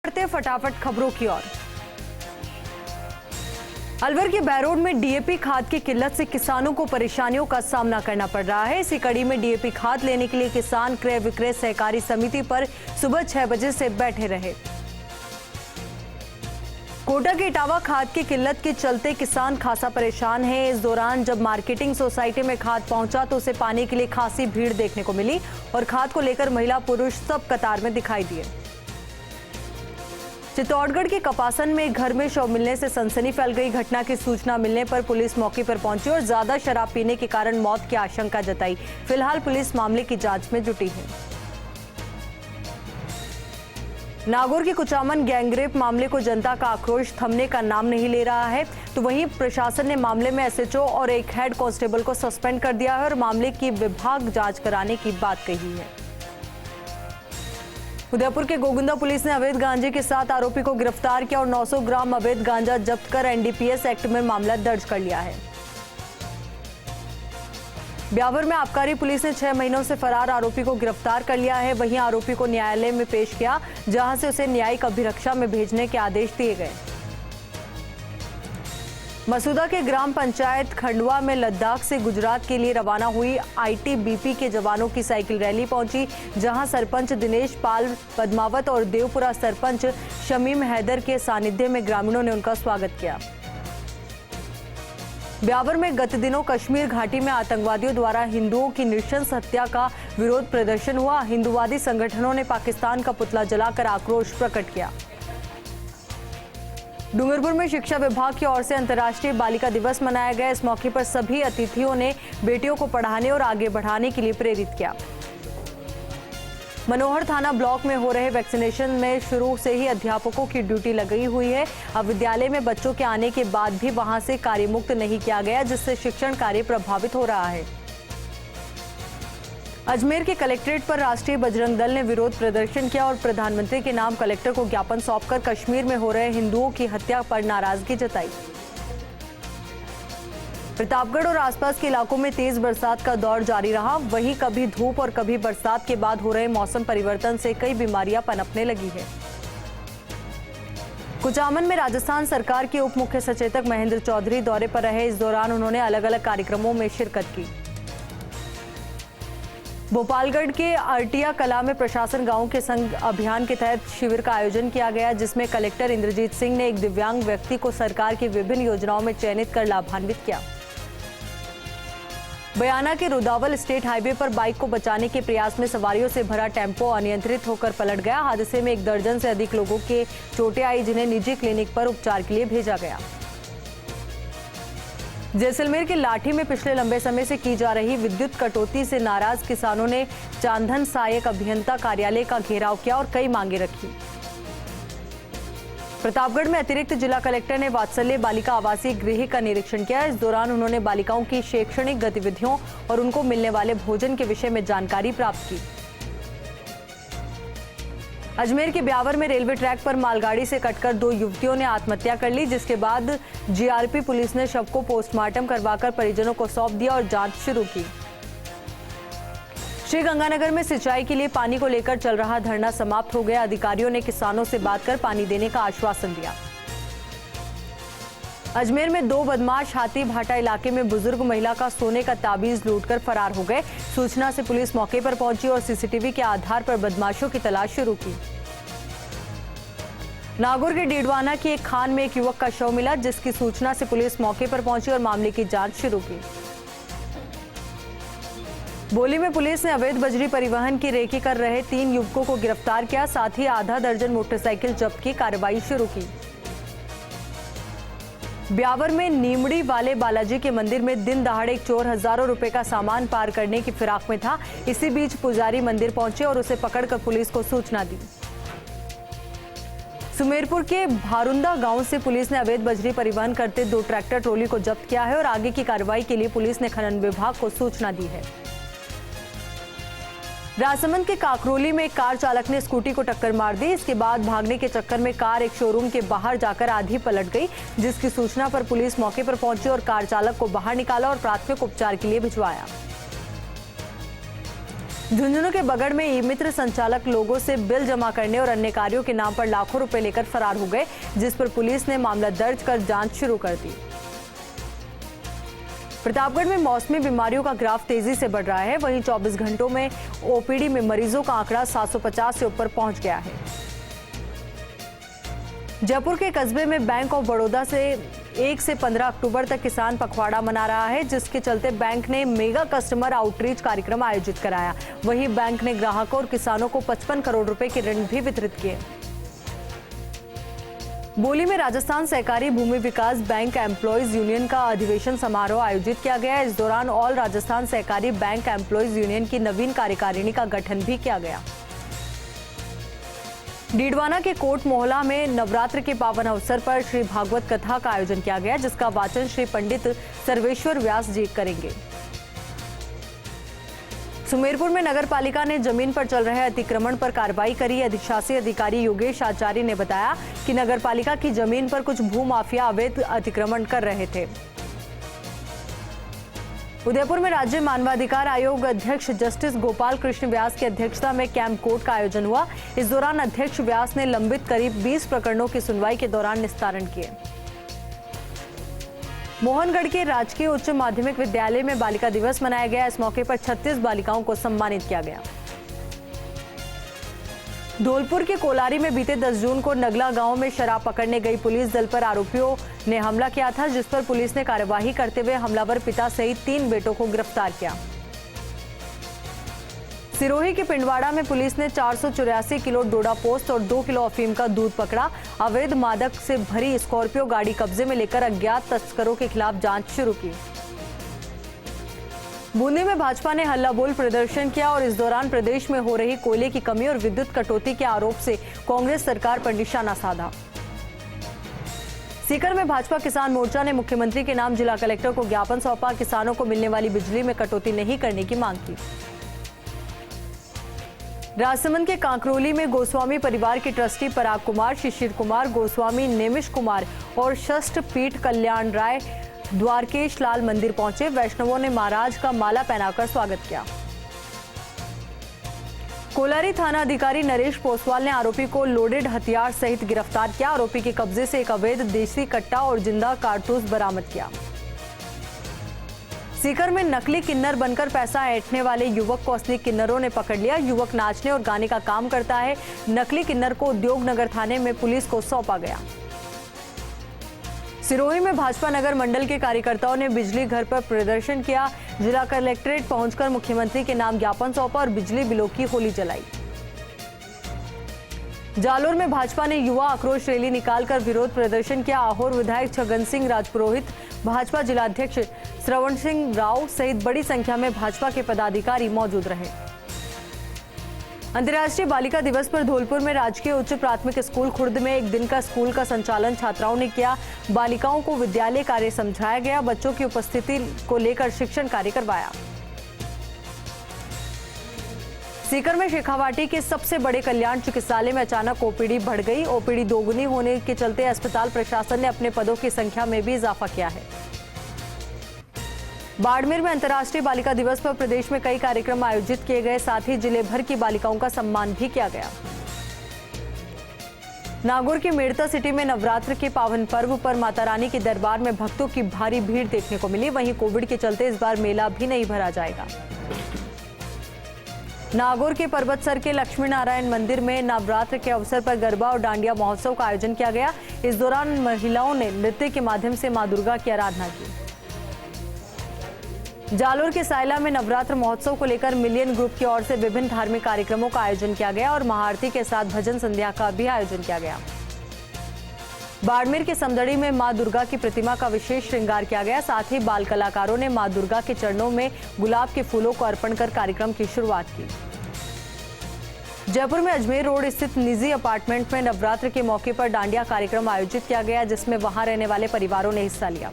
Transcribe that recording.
बढ़ते फटाफट खबरों की ओर। अलवर के बैरोड में डीएपी खाद की किल्लत से किसानों को परेशानियों का सामना करना पड़ रहा है। इसी कड़ी में डीएपी खाद लेने के लिए किसान क्रय विक्रय सहकारी समिति पर सुबह 6 बजे से बैठे रहे। कोटा के इटावा खाद की किल्लत के चलते किसान खासा परेशान है। इस दौरान जब मार्केटिंग सोसाइटी में खाद पहुंचा तो उसे पाने के लिए खासी भीड़ देखने को मिली और खाद को लेकर महिला पुरुष सब कतार में दिखाई दिए। चित्तौड़गढ़ के कपासन में एक घर में शव मिलने से सनसनी फैल गई। घटना की सूचना मिलने पर पुलिस मौके पर पहुंची और ज्यादा शराब पीने के कारण मौत की आशंका जताई। फिलहाल पुलिस मामले की जांच में जुटी है। नागौर के कुचामन गैंगरेप मामले को जनता का आक्रोश थमने का नाम नहीं ले रहा है, तो वहीं प्रशासन ने मामले में एसएचओ और एक हेड कांस्टेबल को सस्पेंड कर दिया है और मामले की विभाग जांच कराने की बात कही है। उदयपुर के गोगुंदा पुलिस ने अवैध गांजे के साथ आरोपी को गिरफ्तार किया और 900 ग्राम अवैध गांजा जब्त कर एनडीपीएस एक्ट में मामला दर्ज कर लिया है। ब्यावर में आबकारी पुलिस ने 6 महीनों से फरार आरोपी को गिरफ्तार कर लिया है। वहीं आरोपी को न्यायालय में पेश किया, जहां से उसे न्यायिक अभिरक्षा में भेजने के आदेश दिए गए। मसूदा के ग्राम पंचायत खंडवा में लद्दाख से गुजरात के लिए रवाना हुई आईटीबीपी के जवानों की साइकिल रैली पहुंची, जहां सरपंच दिनेश पाल पद्मावत और देवपुरा सरपंच शमीम हैदर के सानिध्य में ग्रामीणों ने उनका स्वागत किया। ब्यावर में गत दिनों कश्मीर घाटी में आतंकवादियों द्वारा हिंदुओं की नृशंस हत्या का विरोध प्रदर्शन हुआ। हिंदुवादी संगठनों ने पाकिस्तान का पुतला जलाकर आक्रोश प्रकट किया। डूंगरपुर में शिक्षा विभाग की ओर से अंतर्राष्ट्रीय बालिका दिवस मनाया गया। इस मौके पर सभी अतिथियों ने बेटियों को पढ़ाने और आगे बढ़ाने के लिए प्रेरित किया। मनोहर थाना ब्लॉक में हो रहे वैक्सीनेशन में शुरू से ही अध्यापकों की ड्यूटी लगी हुई है। अब विद्यालय में बच्चों के आने के बाद भी वहां से कार्यमुक्त नहीं किया गया, जिससे शिक्षण कार्य प्रभावित हो रहा है। अजमेर के कलेक्ट्रेट पर राष्ट्रीय बजरंग दल ने विरोध प्रदर्शन किया और प्रधानमंत्री के नाम कलेक्टर को ज्ञापन सौंपकर कश्मीर में हो रहे हिंदुओं की हत्या पर नाराजगी जताई। प्रतापगढ़ और आसपास के इलाकों में तेज बरसात का दौर जारी रहा। वहीं कभी धूप और कभी बरसात के बाद हो रहे मौसम परिवर्तन से कई बीमारियां पनपने लगी है। कुचामन में राजस्थान सरकार के उप मुख्य सचेतक महेंद्र चौधरी दौरे पर रहे। इस दौरान उन्होंने अलग अलग कार्यक्रमों में शिरकत की। भोपालगढ़ के अर्टिया कला में प्रशासन गांव के संग अभियान के तहत शिविर का आयोजन किया गया, जिसमें कलेक्टर इंद्रजीत सिंह ने एक दिव्यांग व्यक्ति को सरकार की विभिन्न योजनाओं में चयनित कर लाभान्वित किया। बयाना के रुदावल स्टेट हाईवे पर बाइक को बचाने के प्रयास में सवारियों से भरा टेम्पो अनियंत्रित होकर पलट गया। हादसे में 1 दर्जन से अधिक लोगों के चोटें आई, जिन्हें निजी क्लिनिक पर उपचार के लिए भेजा गया। जैसलमेर के लाठी में पिछले लंबे समय से की जा रही विद्युत कटौती से नाराज किसानों ने चांदन सहायक अभियंता कार्यालय का घेराव किया और कई मांगे रखी। प्रतापगढ़ में अतिरिक्त जिला कलेक्टर ने वात्सल्य बालिका आवासीय गृह का निरीक्षण किया। इस दौरान उन्होंने बालिकाओं की शैक्षणिक गतिविधियों और उनको मिलने वाले भोजन के विषय में जानकारी प्राप्त की। अजमेर के ब्यावर में रेलवे ट्रैक पर मालगाड़ी से कटकर 2 युवतियों ने आत्महत्या कर ली, जिसके बाद जीआरपी पुलिस ने शव को पोस्टमार्टम करवाकर परिजनों को सौंप दिया और जांच शुरू की। श्री गंगानगर में सिंचाई के लिए पानी को लेकर चल रहा धरना समाप्त हो गया। अधिकारियों ने किसानों से बात कर पानी देने का आश्वासन दिया। अजमेर में 2 बदमाश हाथी भाटा इलाके में बुजुर्ग महिला का सोने का ताबीज लूटकर फरार हो गए। सूचना से पुलिस मौके पर पहुंची और सीसीटीवी के आधार पर बदमाशों की तलाश शुरू की। नागौर के डीडवाना की एक खान में एक युवक का शव मिला, जिसकी सूचना से पुलिस मौके पर पहुंची और मामले की जांच शुरू की। बोली में पुलिस ने अवैध बजरी परिवहन की रेकी कर रहे 3 युवकों को गिरफ्तार किया, साथ ही आधा दर्जन मोटरसाइकिल जब्त की कार्रवाई शुरू की। ब्यावर में नीमड़ी वाले बालाजी के मंदिर में दिन दहाड़े एक चोर हजारों रुपए का सामान पार करने की फिराक में था। इसी बीच पुजारी मंदिर पहुंचे और उसे पकड़कर पुलिस को सूचना दी। सुमेरपुर के भारुंदा गांव से पुलिस ने अवैध बजरी परिवहन करते 2 ट्रैक्टर ट्रॉली को जब्त किया है और आगे की कार्रवाई के लिए पुलिस ने खनन विभाग को सूचना दी है। राजसमंद के काकरोली में एक कार चालक ने स्कूटी को टक्कर मार दी। इसके बाद भागने के चक्कर में कार एक शोरूम के बाहर जाकर आधी पलट गई, जिसकी सूचना पर पुलिस मौके पर पहुंची और कार चालक को बाहर निकाला और प्राथमिक उपचार के लिए भिजवाया। झुंझुनू के बगड़ में ई मित्र संचालक लोगों से बिल जमा करने और अन्य कार्यों के नाम पर लाखों रुपए लेकर फरार हो गए, जिस पर पुलिस ने मामला दर्ज कर जांच शुरू कर दी। प्रतापगढ़ में मौसमी बीमारियों का ग्राफ तेजी से बढ़ रहा है। वहीं 24 घंटों में ओपीडी में मरीजों का आंकड़ा 750 से ऊपर पहुंच गया है। जयपुर के कस्बे में बैंक ऑफ बड़ौदा से 1 से 15 अक्टूबर तक किसान पखवाड़ा मना रहा है, जिसके चलते बैंक ने मेगा कस्टमर आउटरीच कार्यक्रम आयोजित कराया। वहीं बैंक ने ग्राहकों और किसानों को 55 करोड़ रुपए के ऋण भी वितरित किए। बोली में राजस्थान सहकारी भूमि विकास बैंक एम्प्लॉयज यूनियन का अधिवेशन समारोह आयोजित किया गया। इस दौरान ऑल राजस्थान सहकारी बैंक एम्प्लॉयज यूनियन की नवीन कार्यकारिणी का गठन भी किया गया। डीडवाना के कोट मोहल्ला में नवरात्र के पावन अवसर पर श्री भागवत कथा का आयोजन किया गया, जिसका वाचन श्री पंडित सर्वेश्वर व्यास जी करेंगे। सुमेरपुर में नगर पालिका ने जमीन पर चल रहे अतिक्रमण पर कार्रवाई करी। अधिशासी अधिकारी योगेश आचार्य ने बताया कि नगर पालिका की जमीन पर कुछ भूमाफिया अवैध अतिक्रमण कर रहे थे। उदयपुर में राज्य मानवाधिकार आयोग अध्यक्ष जस्टिस गोपाल कृष्ण व्यास की अध्यक्षता में कैंप कोर्ट का आयोजन हुआ। इस दौरान अध्यक्ष व्यास ने लंबित करीब 20 प्रकरणों की सुनवाई के दौरान निस्तारण किए। मोहनगढ़ के राजकीय उच्च माध्यमिक विद्यालय में बालिका दिवस मनाया गया। इस मौके पर 36 बालिकाओं को सम्मानित किया गया। धौलपुर के कोलारी में बीते 10 जून को नगला गांव में शराब पकड़ने गई पुलिस दल पर आरोपियों ने हमला किया था, जिस पर पुलिस ने कार्यवाही करते हुए हमलावर पिता सहित 3 बेटों को गिरफ्तार किया। सिरोही के पिंडवाड़ा में पुलिस ने 484 किलो डोडा पोस्त और 2 किलो अफीम का दूध पकड़ा। अवैध मादक से भरी स्कॉर्पियो गाड़ी कब्जे में लेकर अज्ञात तस्करों के खिलाफ जांच शुरू की। बूंदी में भाजपा ने हल्ला बोल प्रदर्शन किया और इस दौरान प्रदेश में हो रही कोयले की कमी और विद्युत कटौती के आरोप से कांग्रेस सरकार पर निशाना साधा। सीकर में भाजपा किसान मोर्चा ने मुख्यमंत्री के नाम जिला कलेक्टर को ज्ञापन सौंपा। किसानों को मिलने वाली बिजली में कटौती नहीं करने की मांग की। राजसमंद के कांकरोली में गोस्वामी परिवार के ट्रस्टी पराग कुमार, शिशिर कुमार गोस्वामी, नेमिश कुमार और षष्ठ पीठ कल्याण राय द्वारकेश लाल मंदिर पहुंचे। वैष्णवों ने महाराज का माला पहनाकर स्वागत किया। कोलारी थाना अधिकारी नरेश पोसवाल ने आरोपी को लोडेड हथियार सहित गिरफ्तार किया। आरोपी के कब्जे से एक अवैध देसी कट्टा और जिंदा कारतूस बरामद किया। सीकर में नकली किन्नर बनकर पैसा ऐंठने वाले युवक को असली किन्नरों ने पकड़ लिया। युवक नाचने और गाने का काम करता है। नकली किन्नर को उद्योग नगर थाने में पुलिस को सौंपा गया। सिरोही में भाजपा नगर मंडल के कार्यकर्ताओं ने बिजली घर पर प्रदर्शन किया। जिला कलेक्ट्रेट पहुंचकर मुख्यमंत्री के नाम ज्ञापन सौंपा और बिजली बिलों की होली जलाई। जालोर में भाजपा ने युवा आक्रोश रैली निकालकर विरोध प्रदर्शन किया। आहोर विधायक छगन सिंह राजपुरोहित, भाजपा जिलाध्यक्ष श्रवण सिंह राव सहित बड़ी संख्या में भाजपा के पदाधिकारी मौजूद रहे। अंतर्राष्ट्रीय बालिका दिवस पर धौलपुर में राजकीय उच्च प्राथमिक स्कूल खुर्द में एक दिन का स्कूल का संचालन छात्राओं ने किया। बालिकाओं को विद्यालय कार्य समझाया गया। बच्चों की उपस्थिति को लेकर शिक्षण कार्य करवाया। सीकर में शेखावाटी के सबसे बड़े कल्याण चिकित्सालय में अचानक ओपीडी बढ़ गई। ओपीडी दोगुनी होने के चलते अस्पताल प्रशासन ने अपने पदों की संख्या में भी इजाफा किया है। बाड़मेर में अंतर्राष्ट्रीय बालिका दिवस पर प्रदेश में कई कार्यक्रम आयोजित किए गए। साथ ही जिले भर की बालिकाओं का सम्मान भी किया गया। नागौर के मेड़ता सिटी में नवरात्र के पावन पर्व पर माता रानी के दरबार में भक्तों की भारी भीड़ देखने को मिली। वहीं कोविड के चलते इस बार मेला भी नहीं भरा जाएगा। नागौर के पर्वतसर के लक्ष्मी नारायण मंदिर में नवरात्र के अवसर पर गरबा और डांडिया महोत्सव का आयोजन किया गया। इस दौरान महिलाओं ने नृत्य के माध्यम से मां दुर्गा की आराधना की। जालोर के सायला में नवरात्र महोत्सव को लेकर मिलियन ग्रुप की ओर से विभिन्न धार्मिक कार्यक्रमों का आयोजन किया गया और महाआरती के साथ भजन संध्या का भी आयोजन किया गया। बाड़मेर के समदड़ी में मां दुर्गा की प्रतिमा का विशेष श्रृंगार किया गया। साथ ही बाल कलाकारों ने मां दुर्गा के चरणों में गुलाब के फूलों को अर्पण कर कार्यक्रम की शुरुआत की। जयपुर में अजमेर रोड स्थित निजी अपार्टमेंट में नवरात्र के मौके पर डांडिया कार्यक्रम आयोजित किया गया, जिसमें वहां रहने वाले परिवारों ने हिस्सा लिया।